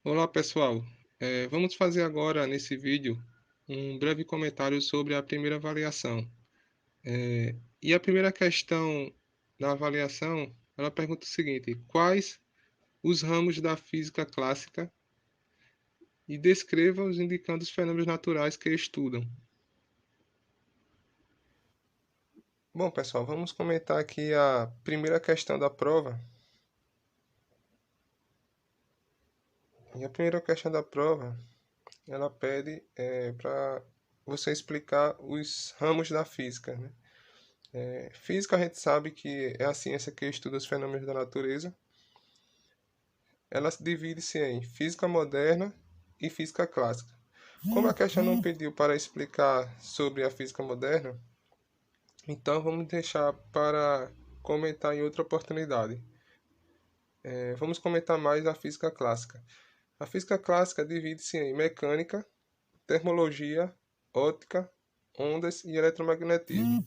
Olá pessoal, vamos fazer agora nesse vídeo um breve comentário sobre a primeira avaliação. E a primeira questão da avaliação, ela pergunta o seguinte: quais os ramos da física clássica e descreva-os indicando os fenômenos naturais que estudam. Bom pessoal, vamos comentar aqui a primeira questão da prova. E a primeira questão da prova, ela pede para você explicar os ramos da física, né? Física a gente sabe que é a ciência que estuda os fenômenos da natureza. Ela divide-se em física moderna e física clássica. Como a questão não pediu para explicar sobre a física moderna, então vamos deixar para comentar em outra oportunidade. Vamos comentar mais a física clássica. A física clássica divide-se em mecânica, termologia, óptica, ondas e eletromagnetismo.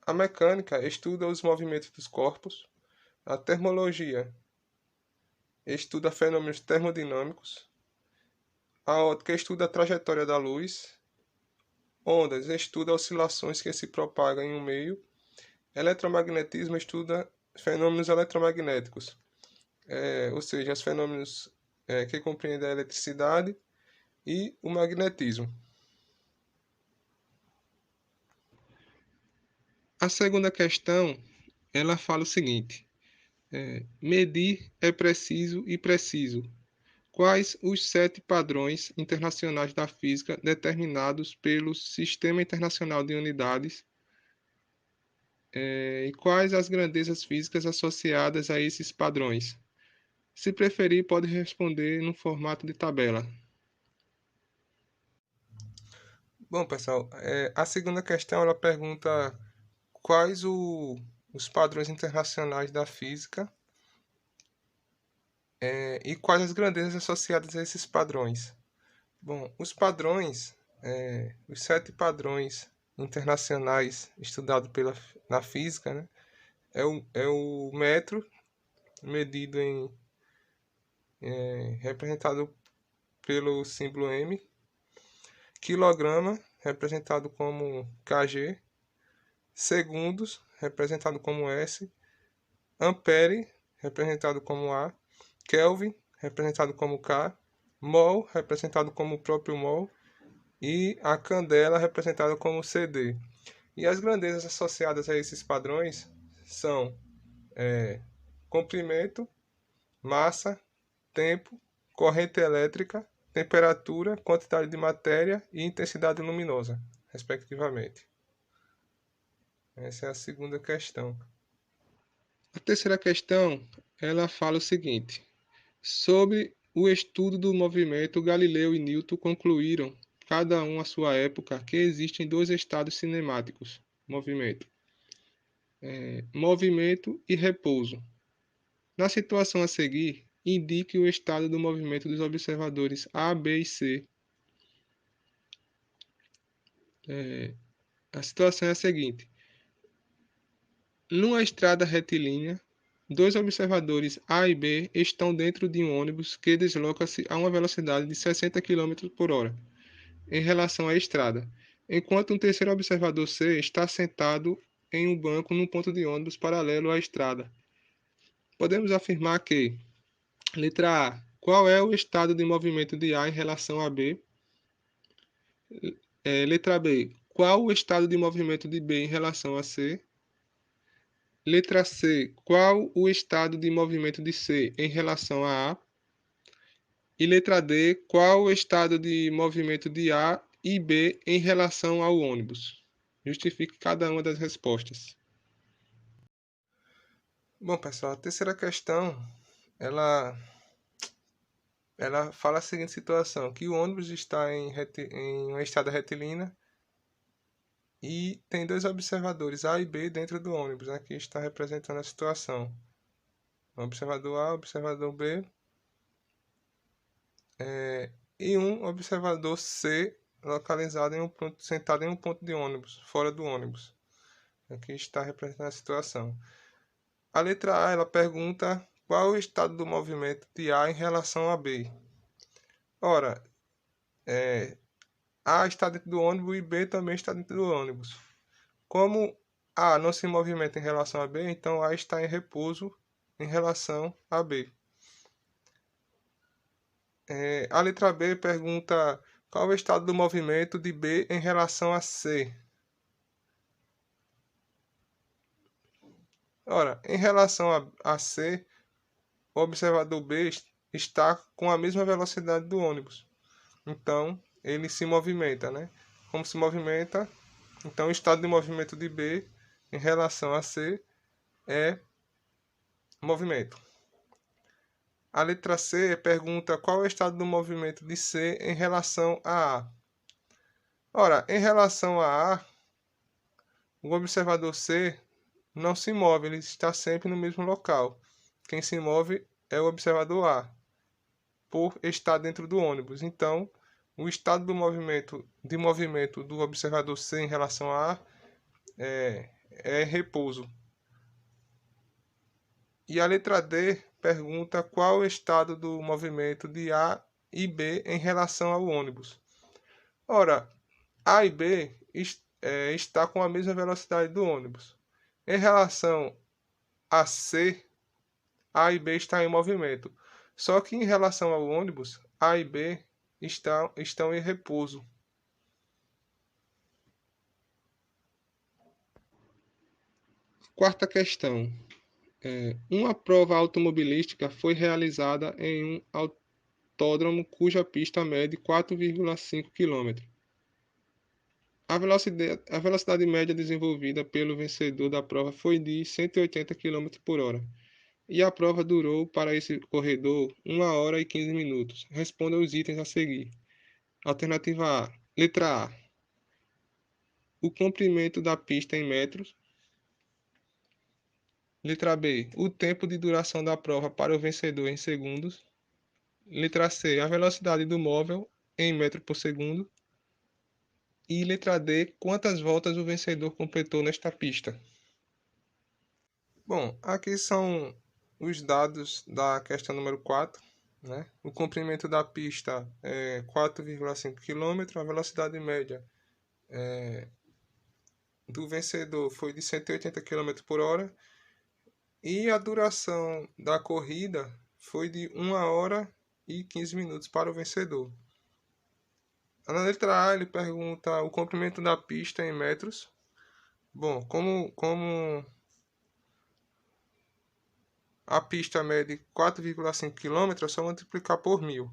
A mecânica estuda os movimentos dos corpos. A termologia estuda fenômenos termodinâmicos. A óptica estuda a trajetória da luz. Ondas estuda oscilações que se propagam em um meio. Eletromagnetismo estuda fenômenos eletromagnéticos, ou seja, os fenômenos que compreendem a eletricidade e o magnetismo. A segunda questão, ela fala o seguinte: medir é preciso e preciso. Quais os 7 padrões internacionais da física determinados pelo Sistema Internacional de Unidades e quais as grandezas físicas associadas a esses padrões? Se preferir, pode responder no formato de tabela. Bom, pessoal, a segunda questão ela pergunta quais os padrões internacionais da física e quais as grandezas associadas a esses padrões. Bom, os padrões, os 7 padrões internacionais estudados na física, né, é o metro, medido representado pelo símbolo M, quilograma, representado como kg, segundos, representado como S, ampere, representado como A, Kelvin, representado como K, mol, representado como o próprio mol, e a candela, representada como CD. E as grandezas associadas a esses padrões são comprimento, massa, tempo, corrente elétrica, temperatura, quantidade de matéria e intensidade luminosa, respectivamente. Essa é a segunda questão. A terceira questão, ela fala o seguinte: sobre o estudo do movimento, Galileu e Newton concluíram, cada um à sua época, que existem dois estados cinemáticos: movimento e repouso. Na situação a seguir, indique o estado do movimento dos observadores A, B e C. A situação é a seguinte: numa estrada retilínea, dois observadores A e B estão dentro de um ônibus que desloca-se a uma velocidade de 60 km por hora em relação à estrada, enquanto um terceiro observador C está sentado em um banco num ponto de ônibus paralelo à estrada. Podemos afirmar que, letra A, qual é o estado de movimento de A em relação a B? Letra B, qual o estado de movimento de B em relação a C? Letra C, qual o estado de movimento de C em relação a A? E letra D, qual o estado de movimento de A e B em relação ao ônibus? Justifique cada uma das respostas. Bom, pessoal, a terceira questão, ela, ela fala a seguinte situação, que o ônibus está em uma estrada retilínea e tem dois observadores, A e B, dentro do ônibus. Aqui está representando a situação. Observador A, observador B, e um observador C localizado sentado em um ponto de ônibus, fora do ônibus. Aqui está representando a situação. A letra A, ela pergunta qual o estado do movimento de A em relação a B? Ora, A está dentro do ônibus e B também está dentro do ônibus. Como A não se movimenta em relação a B, então A está em repouso em relação a B. A letra B pergunta qual o estado do movimento de B em relação a C. Ora, em relação a C, o observador B está com a mesma velocidade do ônibus. Então, ele se movimenta, né? Como se movimenta? Então, o estado de movimento de B em relação a C é movimento. A letra C pergunta qual é o estado do movimento de C em relação a A. Ora, em relação a A, o observador C não se move, ele está sempre no mesmo local. Quem se move é o observador A, por estar dentro do ônibus. Então, o estado do movimento do observador C em relação a A é repouso. E a letra D pergunta qual o estado do movimento de A e B em relação ao ônibus. Ora, A e B está com a mesma velocidade do ônibus. Em relação a C, A e B estão em movimento. Só que em relação ao ônibus, A e B estão em repouso. Quarta questão. Uma prova automobilística foi realizada em um autódromo cuja pista mede 4,5 km. A velocidade média desenvolvida pelo vencedor da prova foi de 180 km por hora. E a prova durou para esse corredor 1 hora e 15 minutos. Responda os itens a seguir. Alternativa A. Letra A. O comprimento da pista em metros. Letra B. O tempo de duração da prova para o vencedor em segundos. Letra C. A velocidade do móvel em metro por segundo. E letra D. Quantas voltas o vencedor completou nesta pista? Bom, aqui são os dados da questão número 4. Né? O comprimento da pista é 4,5 km, a velocidade média do vencedor foi de 180 km por hora e a duração da corrida foi de 1 hora e 15 minutos para o vencedor. Na letra A ele pergunta o comprimento da pista em metros. Bom, como a pista mede 4,5 km, é só multiplicar por 1000.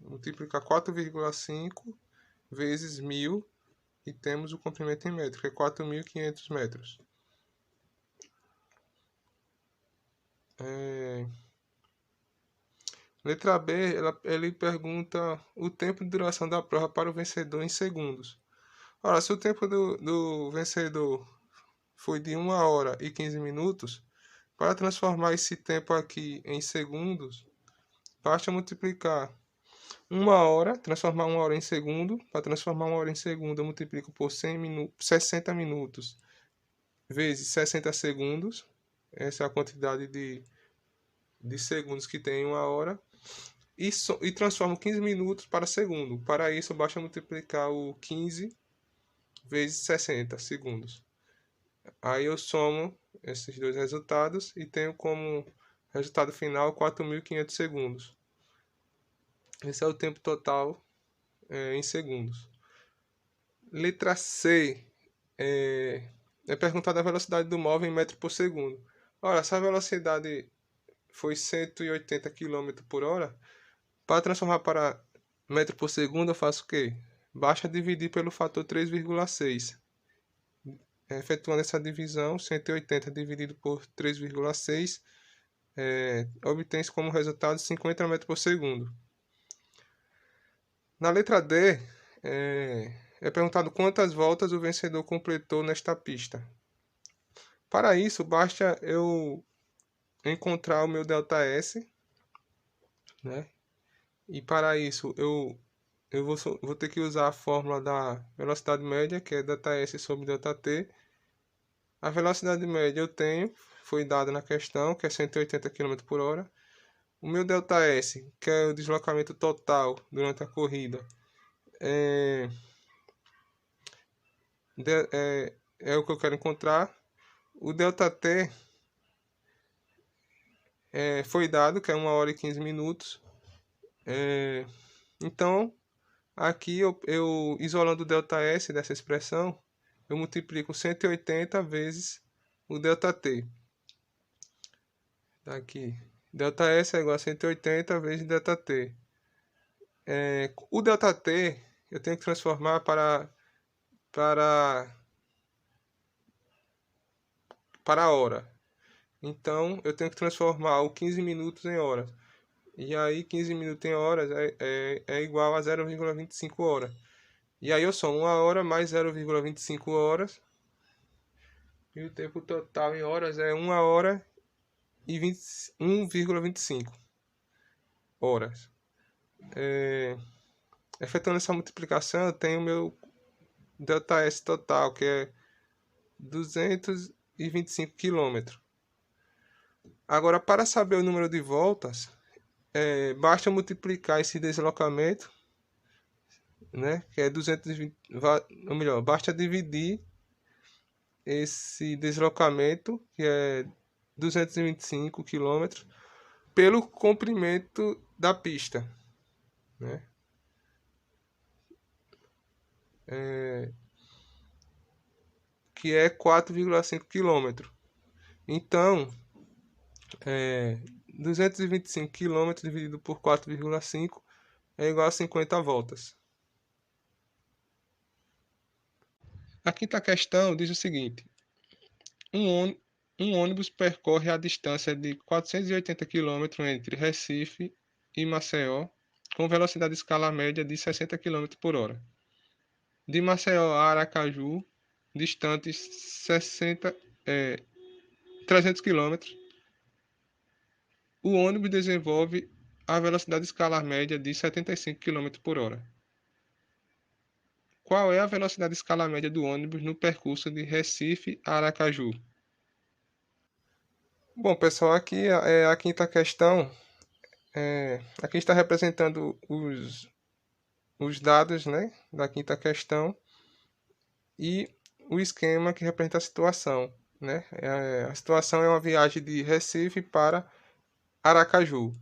Multiplicar 4,5 vezes 1000 e temos o comprimento em metro, que é 4.500 metros. Letra B, ele pergunta o tempo de duração da prova para o vencedor em segundos. Ora, se o tempo do vencedor foi de 1 hora e 15 minutos, para transformar esse tempo aqui em segundos, basta multiplicar 1 hora, transformar 1 hora em segundo. Para transformar 1 hora em segundo, eu multiplico por 60 minutos vezes 60 segundos. Essa é a quantidade de segundos que tem em 1 hora. E transformo 15 minutos para segundo. Para isso, basta multiplicar o 15 vezes 60 segundos. Aí eu somo esses dois resultados e tenho como resultado final 4.500 segundos. Esse é o tempo total em segundos. Letra C é perguntada a velocidade do móvel em metro por segundo. Ora, essa velocidade foi 180 km por hora. Para transformar para metro por segundo, eu faço o quê? Basta dividir pelo fator 3,6. Efetuando essa divisão, 180 dividido por 3,6 obtém-se como resultado 50 metros por segundo. Na letra D, é perguntado quantas voltas o vencedor completou nesta pista. Para isso, basta eu encontrar o meu ΔS, né? E para isso, eu vou ter que usar a fórmula da velocidade média, que é ΔS sobre ΔT. A velocidade média eu tenho, foi dado na questão, que é 180 km por hora. O meu ΔS, que é o deslocamento total durante a corrida, é o que eu quero encontrar. O ΔT foi dado, que é 1 hora e 15 minutos. Então, aqui eu isolando o ΔS dessa expressão, eu multiplico 180 vezes o ΔT. Aqui, ΔS é igual a 180 vezes ΔT. O ΔT eu tenho que transformar para a hora. Então, eu tenho que transformar o 15 minutos em horas. E aí, 15 minutos em horas é igual a 0,25 horas. E aí, eu somo 1 hora mais 0,25 horas. E o tempo total em horas é 1 hora e 1,25 horas. Efetuando essa multiplicação, eu tenho o meu ΔS total, que é 225 km. Agora, para saber o número de voltas, basta multiplicar esse deslocamento, né, que é 220, ou melhor, basta dividir esse deslocamento, que é 225 km, pelo comprimento da pista, né? Que é 4,5 km. Então, 225 km dividido por 4,5 é igual a 50 voltas. A quinta questão diz o seguinte: um ônibus percorre a distância de 480 km entre Recife e Maceió com velocidade escala média de 60 km por hora. De Maceió a Aracaju, distantes 300 km, o ônibus desenvolve a velocidade escalar média de 75 km por hora. Qual é a velocidade escalar média do ônibus no percurso de Recife a Aracaju? Bom, pessoal, aqui é a quinta questão. Aqui está representando os dados, né, da quinta questão e o esquema que representa a situação, né? A situação é uma viagem de Recife para Aracaju,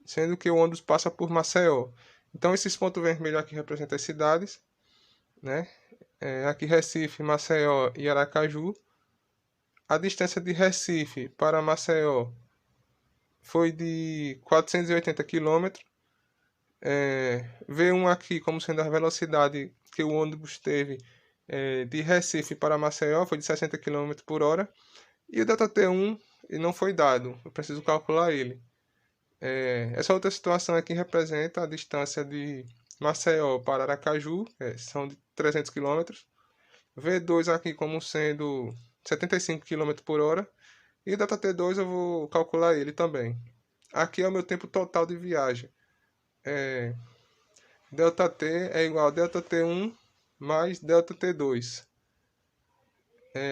sendo que o ônibus passa por Maceió. Então, esses pontos vermelhos aqui representam as cidades, né? Aqui Recife, Maceió e Aracaju. A distância de Recife para Maceió foi de 480 km. V1 aqui como sendo a velocidade que o ônibus teve de Recife para Maceió foi de 60 km por hora. E o ΔT1 não foi dado, eu preciso calcular ele. Essa outra situação aqui representa a distância de Maceió para Aracaju, são de 300 km. V2 aqui como sendo 75 km por hora. E o ΔT2 eu vou calcular ele também. Aqui é o meu tempo total de viagem. ΔT é igual a ΔT1 mais ΔT2.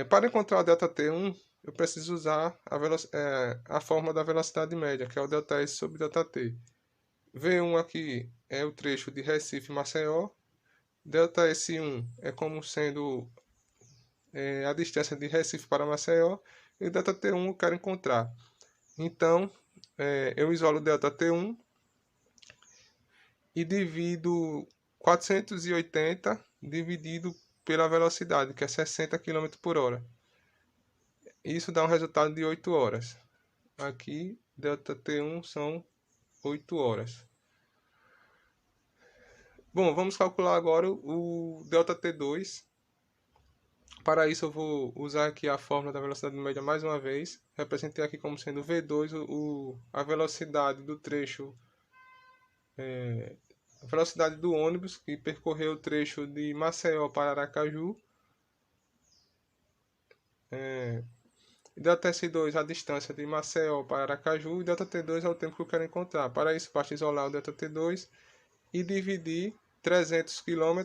Para encontrar o ΔT1, eu preciso usar a fórmula da velocidade média, que é o ΔS sobre ΔT. V1 aqui é o trecho de Recife-Maceió. ΔS1 é como sendo a distância de Recife para Maceió. E o ΔT1 eu quero encontrar. Então, eu isolo o ΔT1 e divido 480 dividido pela velocidade, que é 60 km por hora. Isso dá um resultado de 8 horas. Aqui, ΔT1 são 8 horas. Bom, vamos calcular agora o ΔT2. Para isso, eu vou usar aqui a fórmula da velocidade média mais uma vez. Representei aqui como sendo V2 a velocidade do trecho, a velocidade do ônibus que percorreu o trecho de Maceió para Aracaju. ΔS2 a distância de Maceió para Aracaju e ΔT2 é o tempo que eu quero encontrar. Para isso, basta isolar o ΔT2 e dividir 300 km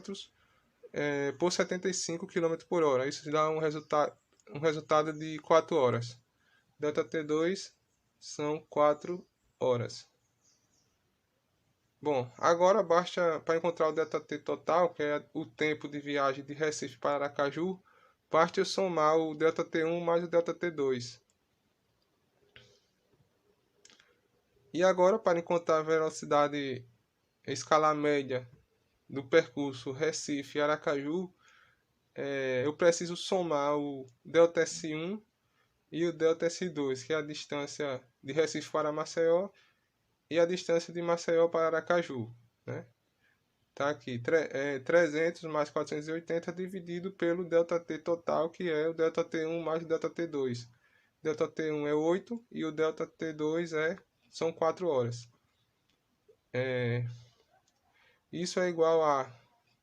por 75 km por hora. Isso dá um resultado de 4 horas. ΔT2 são 4 horas. Bom, agora basta, para encontrar o ΔT total, que é o tempo de viagem de Recife para Aracaju, basta eu somar o ΔT1 mais o ΔT2. E agora, para encontrar a velocidade escalar média do percurso Recife-Aracaju, eu preciso somar o ΔS1 e o ΔS2, que é a distância de Recife para Maceió e a distância de Maceió para Aracaju, né? Tá aqui, 300 mais 480 dividido pelo ΔT total, que é o ΔT1 mais o ΔT2. ΔT1 é 8 e o ΔT2 são 4 horas. Isso é igual a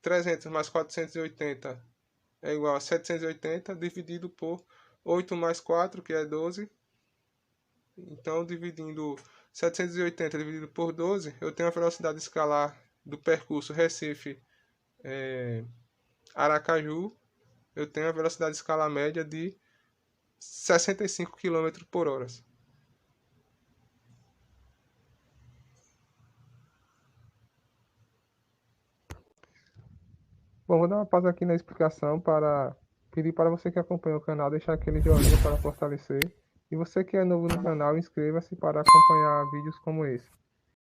300 mais 480 é igual a 780 dividido por 8 mais 4, que é 12. Então, dividindo 780 dividido por 12, eu tenho a velocidade escalar do percurso Recife Aracaju, eu tenho a velocidade escalar média de 65 km por hora. Bom, vou dar uma pausa aqui na explicação para pedir para você que acompanha o canal deixar aquele joinha para fortalecer. E você que é novo no canal, inscreva-se para acompanhar vídeos como esse.